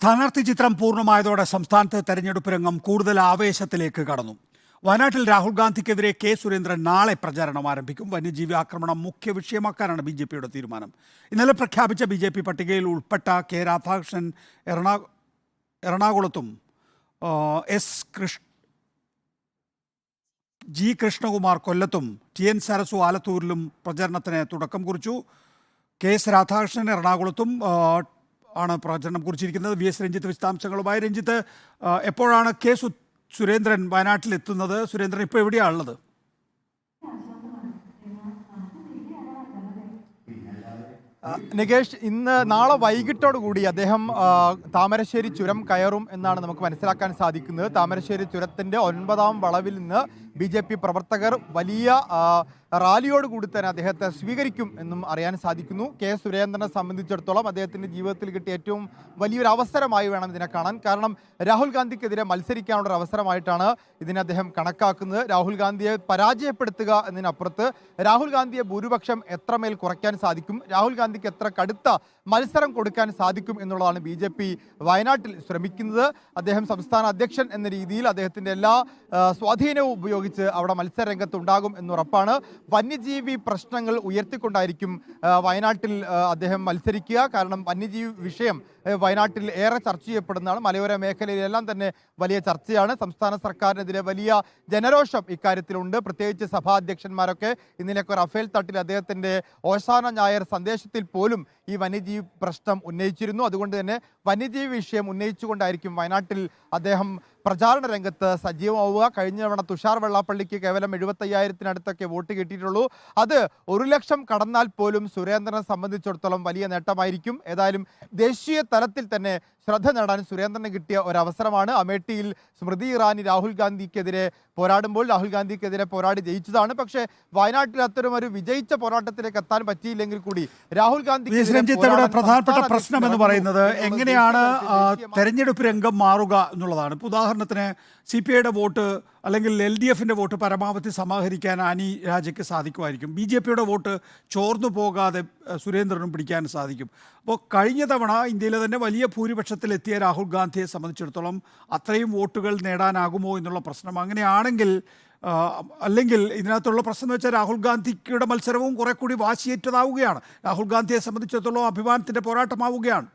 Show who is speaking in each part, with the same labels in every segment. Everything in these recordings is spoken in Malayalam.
Speaker 1: സ്ഥാനാർത്ഥി ചിത്രം പൂർണ്ണമായതോടെ സംസ്ഥാനത്ത് തെരഞ്ഞെടുപ്പ് രംഗം കൂടുതൽ ആവേശത്തിലേക്ക് കടന്നു. വയനാട്ടിൽ രാഹുൽ ഗാന്ധിക്കെതിരെ കെ സുരേന്ദ്രൻ നാളെ പ്രചാരണം ആരംഭിക്കും. വന്യജീവി ആക്രമണം മുഖ്യ വിഷയമാക്കാനാണ് ബി.ജെ.പിയുടെ തീരുമാനം. ഇന്നലെ പ്രഖ്യാപിച്ച ബി.ജെ.പി പട്ടികയിൽ ഉൾപ്പെട്ട കെ രാധാകൃഷ്ണൻ എറണാകുളത്തും ജി കൃഷ്ണകുമാർ കൊല്ലത്തും ടി.എൻ. സരസു ആലത്തൂരിലും പ്രചരണത്തിന് തുടക്കം കുറിച്ചു. കെ എസ് രാധാകൃഷ്ണൻ എറണാകുളത്തും ആണ് പ്രചരണം കുറിച്ചിരിക്കുന്നത്. വി എസ് രഞ്ജിത്ത് വിശദാംശങ്ങളുമായി. രഞ്ജിത്ത്, എപ്പോഴാണ് കെ സുരേന്ദ്രൻ വയനാട്ടിലെത്തുന്നത്? സുരേന്ദ്രൻ ഇപ്പോൾ എവിടെയാണുള്ളത്?
Speaker 2: നികേഷ്, നാളെ വൈകിട്ടോടുകൂടി അദ്ദേഹം താമരശ്ശേരി ചുരം കയറും എന്നാണ് നമുക്ക് മനസ്സിലാക്കാൻ സാധിക്കുന്നത്. താമരശ്ശേരി ചുരത്തിൻ്റെ 9ാം വളവിൽ നിന്ന് ബി.ജെ.പി പ്രവർത്തകർ വലിയ റാലിയോടുകൂടി തന്നെ അദ്ദേഹത്തെ സ്വീകരിക്കും എന്നും അറിയാൻ സാധിക്കുന്നു. കെ സുരേന്ദ്രനെ സംബന്ധിച്ചിടത്തോളം അദ്ദേഹത്തിൻ്റെ ജീവിതത്തിൽ കിട്ടിയ ഏറ്റവും വലിയൊരു അവസരമായി വേണം ഇതിനെ കാണാൻ. കാരണം രാഹുൽ ഗാന്ധിക്കെതിരെ മത്സരിക്കാനുള്ള ഒരു അവസരമായിട്ടാണ് ഇതിനെ അദ്ദേഹം കണക്കാക്കുന്നത്. രാഹുൽ ഗാന്ധിയെ പരാജയപ്പെടുത്തുക എന്നതിനപ്പുറത്ത് രാഹുൽ ഗാന്ധിയെ ഭൂരിപക്ഷം എത്രമേൽ കുറയ്ക്കാൻ സാധിക്കും, രാഹുൽ ഗാന്ധിക്ക് എത്ര കടുത്ത മത്സരം കൊടുക്കാൻ സാധിക്കും എന്നുള്ളതാണ് ബി.ജെ.പി വയനാട്ടിൽ ശ്രമിക്കുന്നത്. അദ്ദേഹം സംസ്ഥാന അധ്യക്ഷൻ എന്ന രീതിയിൽ അദ്ദേഹത്തിൻ്റെ എല്ലാ സ്വാധീനവും ഉപയോഗിച്ച് അവിടെ മത്സര രംഗത്തുണ്ടാകും എന്നുറപ്പാണ്. വന്യജീവി പ്രശ്നങ്ങൾ ഉയർത്തിക്കൊണ്ടായിരിക്കും വയനാട്ടിൽ അദ്ദേഹം മത്സരിക്കുക. കാരണം വന്യജീവി വിഷയം വയനാട്ടിൽ ഏറെ ചർച്ച ചെയ്യപ്പെടുന്നതാണ്. മലയോര മേഖലയിലെല്ലാം തന്നെ വലിയ ചർച്ചയാണ്. സംസ്ഥാന സർക്കാരിനെതിരെ വലിയ ജനരോഷം ഇക്കാര്യത്തിലുണ്ട്. പ്രത്യേകിച്ച് സഭാധ്യക്ഷന്മാരൊക്കെ ഇന്നലെയൊക്കെ റഫേൽ തട്ടിൽ അദ്ദേഹത്തിൻ്റെ ഓശാന ഞായർ സന്ദേശത്തിൽ പോലും ഈ വന്യജീവി പ്രശ്നം ഉന്നയിച്ചിരുന്നു. അതുകൊണ്ട് തന്നെ വന്യജീവി വിഷയം ഉന്നയിച്ചുകൊണ്ടായിരിക്കും വയനാട്ടിൽ അദ്ദേഹം പ്രചാരണ രംഗത്ത് സജീവമാവുക. കഴിഞ്ഞ തവണ തുഷാർ വെള്ളാപ്പള്ളിക്ക് കേവലം 75,000-അടുത്തൊക്കെ വോട്ട് കിട്ടിയിട്ടുള്ളൂ. അത് 1 ലക്ഷം കടന്നാൽ പോലും സുരേന്ദ്രനെ സംബന്ധിച്ചിടത്തോളം വലിയ നേട്ടമായിരിക്കും. ഏതായാലും ദേശീയ തലത്തിൽ തന്നെ ശ്രദ്ധ നേടാൻ സുരേന്ദ്രന് കിട്ടിയ ഒരവസരമാണ്. അമേഠിയിൽ സ്മൃതി ഇറാനി രാഹുൽ ഗാന്ധിക്കെതിരെ പോരാടുമ്പോൾ രാഹുൽ ഗാന്ധിക്കെതിരെ പോരാടി ജയിച്ചതാണ്. പക്ഷേ വയനാട്ടിൽ അത്തരം ഒരു വിജയിച്ച പോരാട്ടത്തിലേക്ക് എത്താൻ പറ്റിയില്ലെങ്കിൽ കൂടി രാഹുൽ ഗാന്ധി
Speaker 1: പ്രധാനപ്പെട്ട പ്രശ്നം എന്ന് പറയുന്നത് എങ്ങനെയാണ് തെരഞ്ഞെടുപ്പ് രംഗം മാറുക എന്നുള്ളതാണ്. ഉദാഹരണത്തിന് CPIയുടെ വോട്ട് അല്ലെങ്കിൽ LDFിൻ്റെ വോട്ട് പരമാവധി സമാഹരിക്കാൻ ആനി രാജയ്ക്ക് സാധിക്കുമായിരിക്കും. BJPയുടെ വോട്ട് ചോർന്നു പോകാതെ സുരേന്ദ്രനും പിടിക്കാൻ സാധിക്കും. അപ്പോൾ കഴിഞ്ഞ തവണ ഇന്ത്യയിലെ തന്നെ വലിയ ഭൂരിപക്ഷത്തിലെത്തിയ രാഹുൽ ഗാന്ധിയെ സംബന്ധിച്ചിടത്തോളം അത്രയും വോട്ടുകൾ നേടാനാകുമോ എന്നുള്ള പ്രശ്നം. അങ്ങനെയാണെങ്കിൽ അല്ലെങ്കിൽ ഇതിനകത്തുള്ള പ്രശ്നം എന്ന് വെച്ചാൽ രാഹുൽ ഗാന്ധിയുടെ മത്സരവും കുറെ കൂടി വാശിയേറ്റതാവുകയാണ്. രാഹുൽ ഗാന്ധിയെ സംബന്ധിച്ചിടത്തോളം അഭിമാനത്തിൻ്റെ പോരാട്ടമാവുകയാണ്.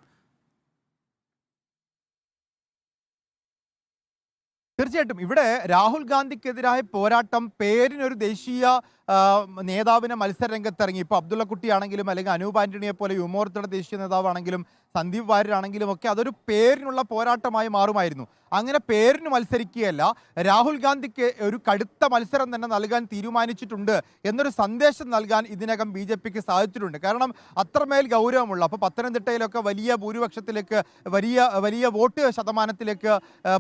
Speaker 2: തീർച്ചയായിട്ടും ഇവിടെ രാഹുൽ ഗാന്ധിക്കെതിരായ പോരാട്ടം പേരിനൊരു ദേശീയ നേതാവിനെ മത്സര രംഗത്തിറങ്ങി. ഇപ്പോൾ അബ്ദുള്ളക്കുട്ടി ആണെങ്കിലും അല്ലെങ്കിൽ അനൂപ് ആന്റണിയെ പോലെ യുവമോർച്ചയുടെ ദേശീയ നേതാവാണെങ്കിലും സന്ദീപ് വാര്യരാണെങ്കിലും ഒക്കെ അതൊരു പേരിനുള്ള പോരാട്ടമായി മാറുമായിരുന്നു. അങ്ങനെ പേരിന് മത്സരിക്കുകയല്ല, രാഹുൽ ഗാന്ധിക്ക് ഒരു കടുത്ത മത്സരം തന്നെ നൽകാൻ തീരുമാനിച്ചിട്ടുണ്ട് എന്നൊരു സന്ദേശം നൽകാൻ ഇതിനകം BJPക്ക് സാധിച്ചിട്ടുണ്ട്. കാരണം അത്രമേൽ ഗൗരവമുള്ള, അപ്പോൾ പത്തനംതിട്ടയിലൊക്കെ വലിയ ഭൂരിപക്ഷത്തിലേക്ക് വലിയ വോട്ട് ശതമാനത്തിലേക്ക്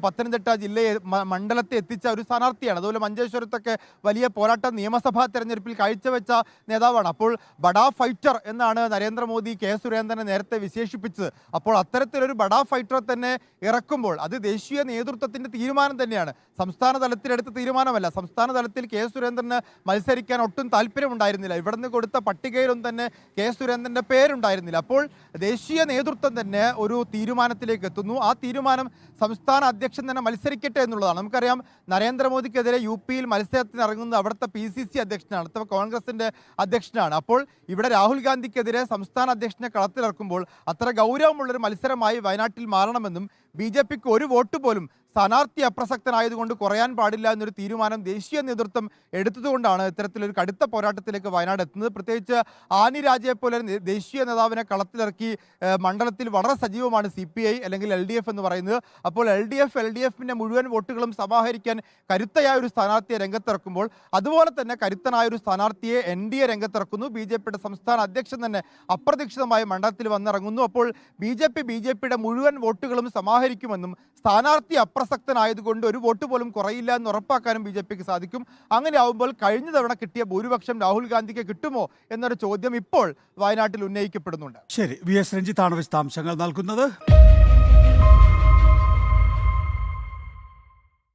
Speaker 2: പത്തനംതിട്ട ജില്ലയെ മണ്ഡലത്തെ എത്തിച്ച ഒരു സ്ഥാനാർത്ഥിയാണ്. അതുപോലെ മഞ്ചേശ്വരത്തൊക്കെ വലിയ പോരാട്ടം നിയമസഭാ തെരഞ്ഞെടുപ്പിൽ കാഴ്ചവെച്ച നേതാവാണ്. അപ്പോൾ ബഡാ ഫൈറ്റർ എന്നാണ് നരേന്ദ്രമോദി കെ സുരേന്ദ്രനെ നേരത്തെ വിശേഷിപ്പിച്ചത്. അപ്പോൾ അത്തരത്തിലൊരു ബഡാ ഫൈറ്ററെ തന്നെ ഇറക്കുമ്പോൾ അത് ദേശീയ നേതൃത്വത്തിന്റെ തീരുമാനം തന്നെയാണ്, സംസ്ഥാന തലത്തിലെടുത്ത തീരുമാനമല്ല. സംസ്ഥാന തലത്തിൽ കെ സുരേന്ദ്രന് മത്സരിക്കാൻ ഒട്ടും താല്പര്യമുണ്ടായിരുന്നില്ല. ഇവിടുന്ന് കൊടുത്ത പട്ടികയിലും തന്നെ കെ സുരേന്ദ്രന്റെ പേരുണ്ടായിരുന്നില്ല. അപ്പോൾ ദേശീയ നേതൃത്വം തന്നെ ഒരു തീരുമാനത്തിലേക്ക് എത്തുന്നു. ആ തീരുമാനം സംസ്ഥാന അധ്യക്ഷൻ തന്നെ മത്സരിക്കട്ടെ എന്നുള്ളതാണ്. നമുക്കറിയാം നരേന്ദ്രമോദിക്കെതിരെ UPയിൽ മത്സരത്തിന് ഇറങ്ങുന്നത് അവിടുത്തെ PCC അധ്യക്ഷനാണ്, അടുത്ത കോൺഗ്രസിന്റെ അധ്യക്ഷനാണ്. അപ്പോൾ ഇവിടെ രാഹുൽ ഗാന്ധിക്കെതിരെ സംസ്ഥാന അധ്യക്ഷനെ കളത്തിലിറക്കുമ്പോൾ അത്ര ഗൗരവമുള്ളൊരു മത്സരമായി വയനാട്ടിൽ മാറണമെന്നും BJPക്ക് ഒരു വോട്ട് പോലും സ്ഥാനാർത്ഥി അപ്രസക്തനായതുകൊണ്ട് കുറയാൻ പാടില്ല എന്നൊരു തീരുമാനം ദേശീയ നേതൃത്വം എടുത്തതുകൊണ്ടാണ് ഇത്തരത്തിലൊരു കടുത്ത പോരാട്ടത്തിലേക്ക് വയനാട് എത്തുന്നത്. പ്രത്യേകിച്ച് ആനി രാജയെ പോലെ ദേശീയ നേതാവിനെ കളത്തിലിറക്കി മണ്ഡലത്തിൽ വളരെ സജീവമാണ് CPI അല്ലെങ്കിൽ LDF എന്ന് പറയുന്നത്. അപ്പോൾ LDFിൻ്റെ മുഴുവൻ വോട്ടുകളും സമാഹരിക്കാൻ കരുത്തയായ ഒരു സ്ഥാനാർത്ഥിയെ രംഗത്തിറക്കുമ്പോൾ അതുപോലെ തന്നെ കരുത്തനായ ഒരു സ്ഥാനാർത്ഥിയെ NDA രംഗത്തിറക്കുന്നു. BJPയുടെ സംസ്ഥാന അധ്യക്ഷൻ തന്നെ അപ്രതീക്ഷിതമായി മണ്ഡലത്തിൽ വന്നിറങ്ങുന്നു. അപ്പോൾ BJPയുടെ മുഴുവൻ വോട്ടുകളും സമാഹരിക്കുമെന്നും സ്ഥാനാർത്ഥി അപ്രസക്തനായതുകൊണ്ട് ഒരു വോട്ട് പോലും കുറയില്ല എന്ന് ഉറപ്പാക്കാനും BJPക്ക് സാധിക്കും. അങ്ങനെ ആവുമ്പോൾ കഴിഞ്ഞ തവണ കിട്ടിയ ഭൂരിപക്ഷം രാഹുൽ ഗാന്ധിക്ക് കിട്ടുമോ എന്നൊരു ചോദ്യം ഇപ്പോൾ വയനാട്ടിൽ ഉന്നയിക്കപ്പെടുന്നുണ്ട്.
Speaker 1: ശരി, VS രഞ്ജിത്താണ് വിശദാംശങ്ങൾ നൽകുന്നത്.